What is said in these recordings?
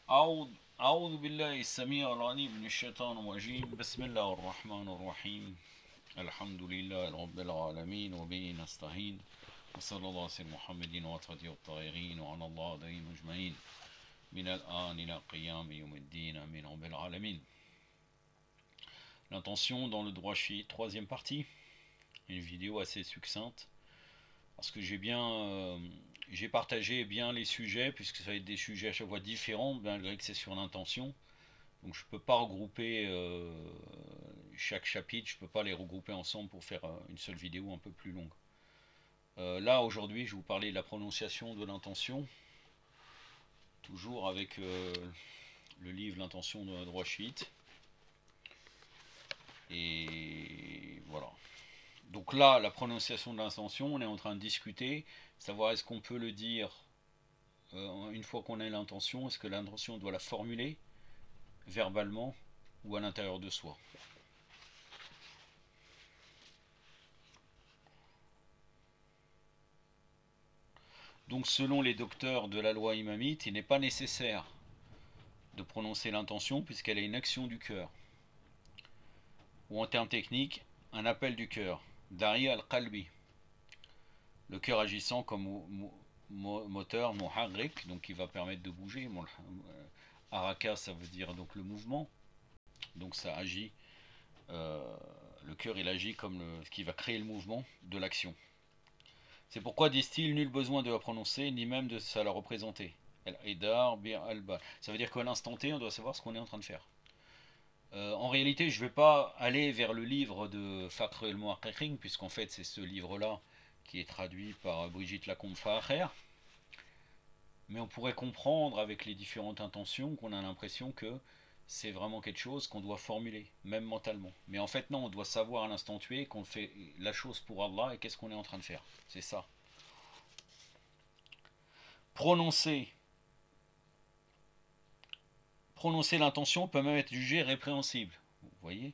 أعوذ أعوذ بالله السميع العليم من الشيطان الرجيم بسم الله الرحمن الرحيم الحمد لله رب العالمين وبه نستعين وصلى الله على محمد وعلى الطاهرين وعلى الله عليهم أجمعين من الآن إلى قيام يوم الدين آمين رب العالمين. L'intention dans le droit chiite, troisième partie, une vidéo assez succincte parce que j'ai partagé bien les sujets puisque ça va être des sujets à chaque fois différents malgré que c'est sur l'intention. Donc je ne peux pas regrouper chaque chapitre, je ne peux pas les regrouper ensemble pour faire une seule vidéo un peu plus longue. Là aujourd'hui je vais vous parler de la prononciation de l'intention, toujours avec le livre L'intention de droit chiite. Et voilà. Donc là, la prononciation de l'intention, on est en train de discuter, savoir est-ce qu'on peut le dire une fois qu'on a l'intention, est-ce que l'intention doit la formuler verbalement ou à l'intérieur de soi. Donc selon les docteurs de la loi imamite, il n'est pas nécessaire de prononcer l'intention puisqu'elle est une action du cœur. Ou en termes techniques, un appel du cœur. Dari al-qalbi. Le cœur agissant comme moteur, muharrik, donc qui va permettre de bouger. Haraka, ça veut dire donc le mouvement. Donc ça agit. Le cœur, il agit comme ce qui va créer le mouvement de l'action. C'est pourquoi, disent-ils, nul besoin de la prononcer, ni même de ça la représenter. Ça veut dire qu'à l'instant T, on doit savoir ce qu'on est en train de faire. En réalité, je ne vais pas aller vers le livre de Fakhr el-Muhaqqiqin, puisqu'en fait, c'est ce livre-là qui est traduit par Brigitte Lacombe-Faher. Mais on pourrait comprendre avec les différentes intentions qu'on a l'impression que c'est vraiment quelque chose qu'on doit formuler, même mentalement. Mais en fait, non, on doit savoir à l'instant tué qu'on fait la chose pour Allah et qu'est-ce qu'on est en train de faire. C'est ça. Prononcer. Prononcer l'intention peut même être jugé répréhensible. Vous voyez ?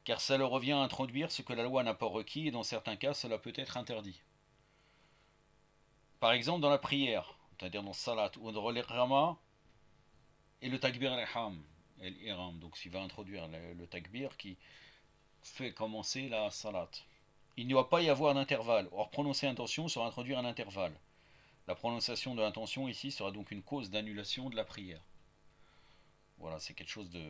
Car ça leur revient à introduire ce que la loi n'a pas requis et dans certains cas, cela peut être interdit. Par exemple, dans la prière, c'est-à-dire dans salat ou dans l'irama et le takbir al-ihram. Donc, il va introduire le takbir qui fait commencer la salat. Il ne doit pas y avoir d'intervalle. Or, prononcer intention sera introduire un intervalle. La prononciation de l'intention ici sera donc une cause d'annulation de la prière. Voilà, c'est quelque chose de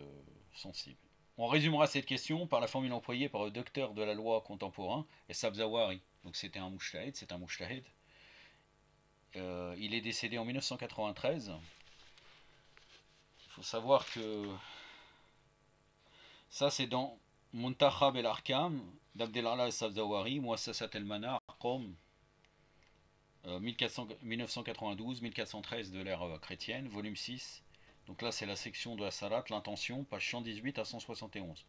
sensible. On résumera cette question par la formule employée par le docteur de la loi contemporain, Sabzawari. Donc c'était un mujtahid, c'est un mujtahid. Il est décédé en 1993. Il faut savoir que ça c'est dans Muntakhab el-Arkam d'Abdelallah al-Sabzawari, Muassasat el-Manar, Qom, 1992-1413 de l'ère chrétienne, volume 6. Donc là c'est la section de la salat, l'intention, page 118 à 171.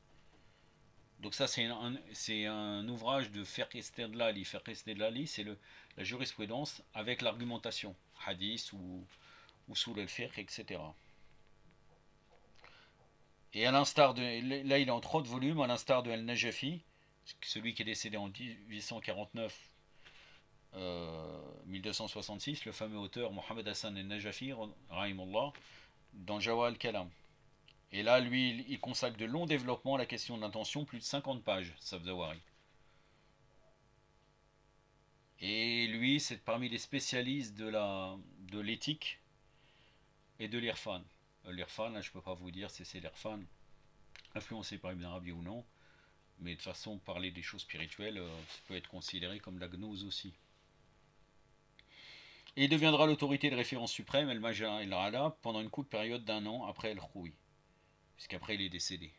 Donc ça c'est un ouvrage de Fiqh Istidlali. Fiqh Istidlali, c'est la jurisprudence avec l'argumentation, hadith ou usul al-fiqh, etc. Et à l'instar de, là il est en 30 volumes, à l'instar de Al-Najafi, celui qui est décédé en 1849, 1266, le fameux auteur Mohamed Hassan al-Najafi, rahimullah, dans Jawah al-Kalam. Et là, lui, il consacre de longs développements à la question de l'intention, plus de 50 pages, Sabzawari. Et lui, c'est parmi les spécialistes de l'éthique et de l'irfan. L'irfan, là, je ne peux pas vous dire si c'est l'irfan influencé par Ibn Arabi ou non, mais de toute façon, parler des choses spirituelles, ça peut être considéré comme la gnose aussi. Et il deviendra l'autorité de référence suprême, El-Majah El-Ala, pendant une courte période d'un an après El-Khoui, puisqu'après il est décédé.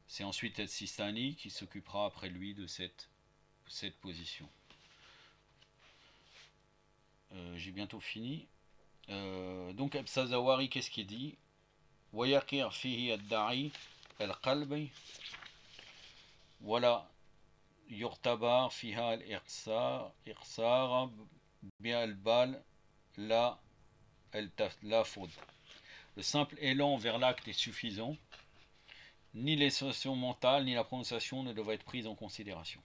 C'est ensuite El-Sistani qui s'occupera après lui de cette position. J'ai bientôt fini. Donc Sabzawari, qu'est-ce qu'il dit? ويقع فيه الداعي القلب ولا يعتبر فيها الإقصار بالبال لا التلفظ. Le simple élan vers l'acte est suffisant. Ni les sensations mentales ni la prononciation ne doivent être prises en considération.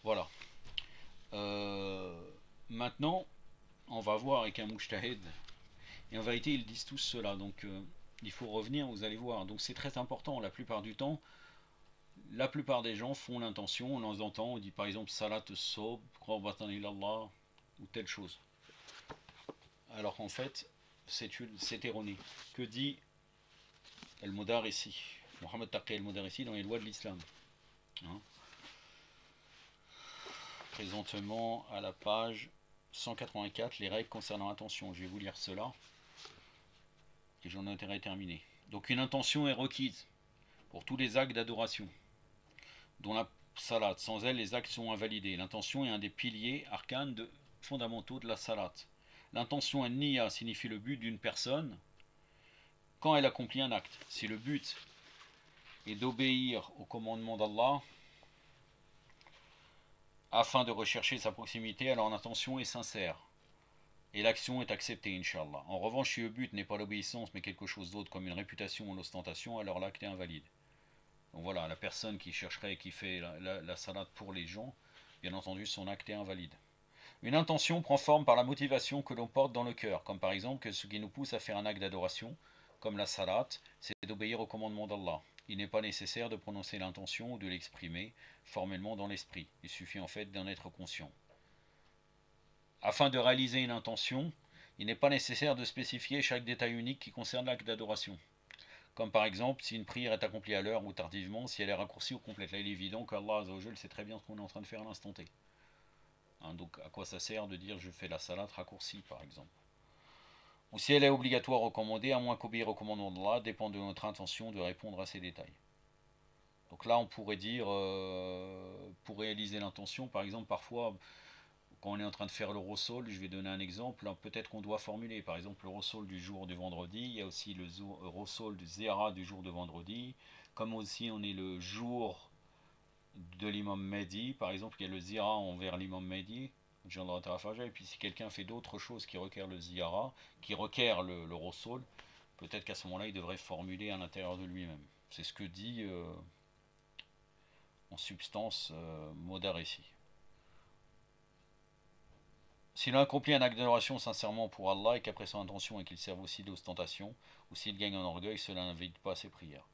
Voilà. Maintenant, on va voir avec un mujtahid. Et en vérité, ils disent tous cela. Donc, il faut revenir, vous allez voir. Donc, c'est très important. La plupart du temps, la plupart des gens font l'intention. On entend, on dit par exemple salat sob, qurbatan ilallah, ou telle chose. Alors qu'en fait, c'est erroné. Que dit El-Modarisi, Mohamed Taqi El-Modarisi dans les lois de l'islam, hein, présentement à la page 184, les règles concernant l'intention. Je vais vous lire cela et j'en ai intérêt terminé. Donc une intention est requise pour tous les actes d'adoration, dont la salat. Sans elle, les actes sont invalidés. L'intention est un des piliers arcanes fondamentaux de la salat. L'intention an-niyya signifie le but d'une personne quand elle accomplit un acte. Si le but est d'obéir au commandement d'Allah afin de rechercher sa proximité, alors l'intention est sincère et l'action est acceptée, Inch'Allah. En revanche, si le but n'est pas l'obéissance mais quelque chose d'autre comme une réputation ou l'ostentation, alors l'acte est invalide. Donc voilà, la personne qui chercherait et qui fait la salade pour les gens, bien entendu, son acte est invalide. Une intention prend forme par la motivation que l'on porte dans le cœur, comme par exemple que ce qui nous pousse à faire un acte d'adoration, comme la salat, c'est d'obéir au commandement d'Allah. Il n'est pas nécessaire de prononcer l'intention ou de l'exprimer formellement dans l'esprit. Il suffit en fait d'en être conscient. Afin de réaliser une intention, il n'est pas nécessaire de spécifier chaque détail unique qui concerne l'acte d'adoration. Comme par exemple, si une prière est accomplie à l'heure ou tardivement, si elle est raccourcie ou complète. Là, il est évident qu'Allah Azzawajal sait très bien ce qu'on est en train de faire à l'instant T. Hein, donc, à quoi ça sert de dire je fais la salat raccourcie, par exemple. Ou si elle est obligatoire recommandée, à moins qu'obéir au commandement d'Allah, dépend de notre intention de répondre à ces détails. Donc là, on pourrait dire, pour réaliser l'intention, par exemple, parfois, quand on est en train de faire le rossol, je vais donner un exemple, peut-être qu'on doit formuler, par exemple, le rossol du jour du vendredi, il y a aussi le rossol du zéra du jour de vendredi, comme aussi on est le jour de l'imam Mehdi, par exemple, il y a le zéra envers l'imam Mehdi, et puis si quelqu'un fait d'autres choses qui requièrent le ziyara, qui requièrent le rossol, peut-être qu'à ce moment-là, il devrait formuler à l'intérieur de lui-même. C'est ce que dit en substance Modaresi. S'il a accompli un acte d'adoration sincèrement pour Allah et qu'après son intention et qu'il serve aussi d'ostentation, ou s'il gagne en orgueil, cela n'invalide pas ses prières.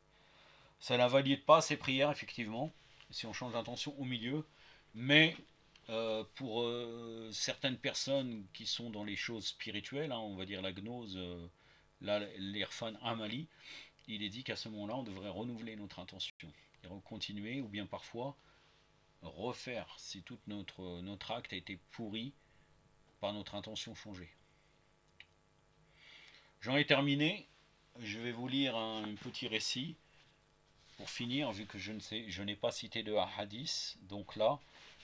Ça n'invalide pas ses prières, effectivement, si on change d'intention au milieu, mais pour certaines personnes qui sont dans les choses spirituelles, hein, on va dire la gnose, l'irfan amali, il est dit qu'à ce moment-là, on devrait renouveler notre intention et continuer, ou bien parfois refaire si tout notre acte a été pourri par notre intention changée. J'en ai terminé. Je vais vous lire un petit récit pour finir, vu que je n'ai pas cité de hadith. Donc là,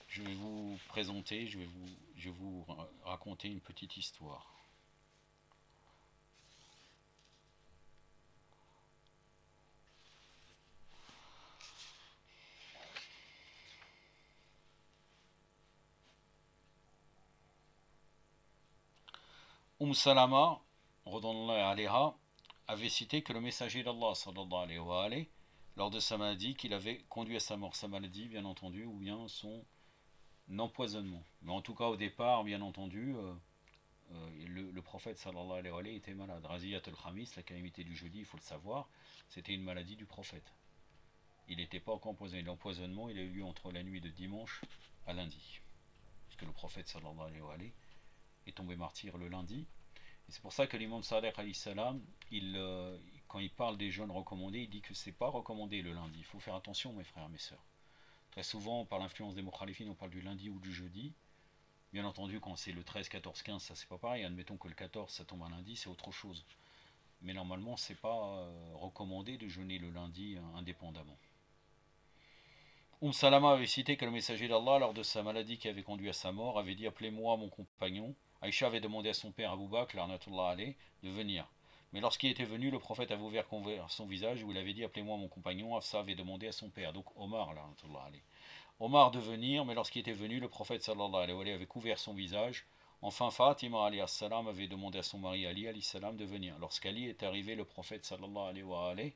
je vais vous présenter, je vais vous raconter une petite histoire. Salama, alayha, avait cité que le messager d'Allah, sallallahu alayhi wa alayhi, lors de sa maladie, qu'il avait conduit à sa mort, sa maladie, bien entendu, ou bien son empoisonnement. Mais en tout cas, au départ, bien entendu, le prophète sallallahu alayhi wa alayhi était malade. Raziyat al-Khamis, la calamité du jeudi, il faut le savoir, c'était une maladie du prophète. Il n'était pas encore empoisonné. L'empoisonnement, il a eu lieu entre la nuit de dimanche à lundi. Puisque le prophète sallallahu alayhi wa alayhi est tombé martyr le lundi. Et c'est pour ça que l'imam Sadiq alayhi salam, quand il parle des jeûnes recommandés, il dit que c'est pas recommandé le lundi. Il faut faire attention, mes frères et mes sœurs. Très souvent, par l'influence des mukhalifines, on parle du lundi ou du jeudi. Bien entendu, quand c'est le 13, 14, 15, ça c'est pas pareil. Admettons que le 14, ça tombe un lundi, c'est autre chose. Mais normalement, c'est pas recommandé de jeûner le lundi indépendamment. Salama avait cité que le messager d'Allah, lors de sa maladie qui avait conduit à sa mort, avait dit appelez-moi mon compagnon. Aïcha avait demandé à son père Abu Bakr, de venir. Mais lorsqu'il était venu, le prophète avait ouvert son visage où il avait dit appelez-moi mon compagnon. Hafsa avait demandé à son père, donc Omar, Omar de venir, mais lorsqu'il était venu, le prophète sallallahu alayhi wa sallam avait couvert son visage. Enfin, Fatima alayhi salam avait demandé à son mari Ali alayhi salam de venir. Lorsqu'Ali est arrivé, le prophète sallallahu alayhi wa sallam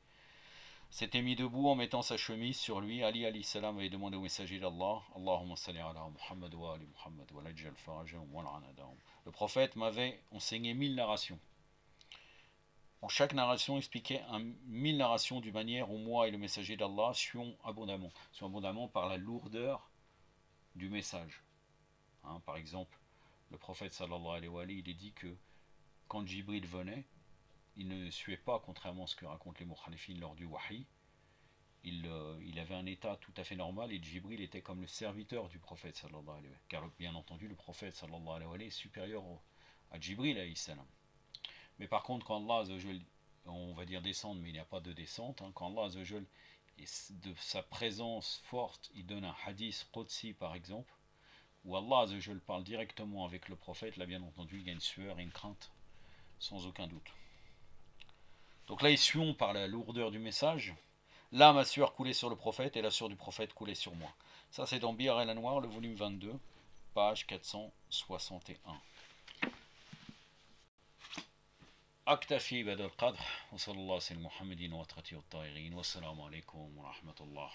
s'était mis debout en mettant sa chemise sur lui. Ali alayhi salam avait demandé au messager d'Allah Allahumma salli ala Muhammad wa ali Muhammad wa lajjal faraja wa l'anadam. Le prophète m'avait enseigné 1000 narrations. où chaque narration expliquait 1000 narrations d'une manière où moi et le messager d'Allah suions abondamment par la lourdeur du message. Hein, par exemple, le prophète sallallahu alayhi wa sallam, il est dit que quand Jibril venait, il ne suait pas, contrairement à ce que racontent les mukhalifines lors du wahi. Il avait un état tout à fait normal et Jibril était comme le serviteur du prophète sallallahu alayhi wa sallam. Car bien entendu, le prophète sallallahu alayhi wa sallam est supérieur à Jibril alayhi salam. Mais par contre, quand Allah Azzawajal, on va dire descendre, mais il n'y a pas de descente, hein, quand Allah Azzawajal, de sa présence forte, il donne un hadith Qudsi par exemple, où Allah Azzawajal parle directement avec le prophète, là bien entendu, il y a une sueur et une crainte, sans aucun doute. Donc là, ils suivent par la lourdeur du message. Là, ma sueur coulait sur le prophète et la sueur du prophète coulait sur moi. Ça, c'est dans Biyar el-Anwar, le volume 22, page 461. أكتفي بهذا القدر وصلى الله على محمد وأترته الطاهرين والسلام عليكم ورحمة الله.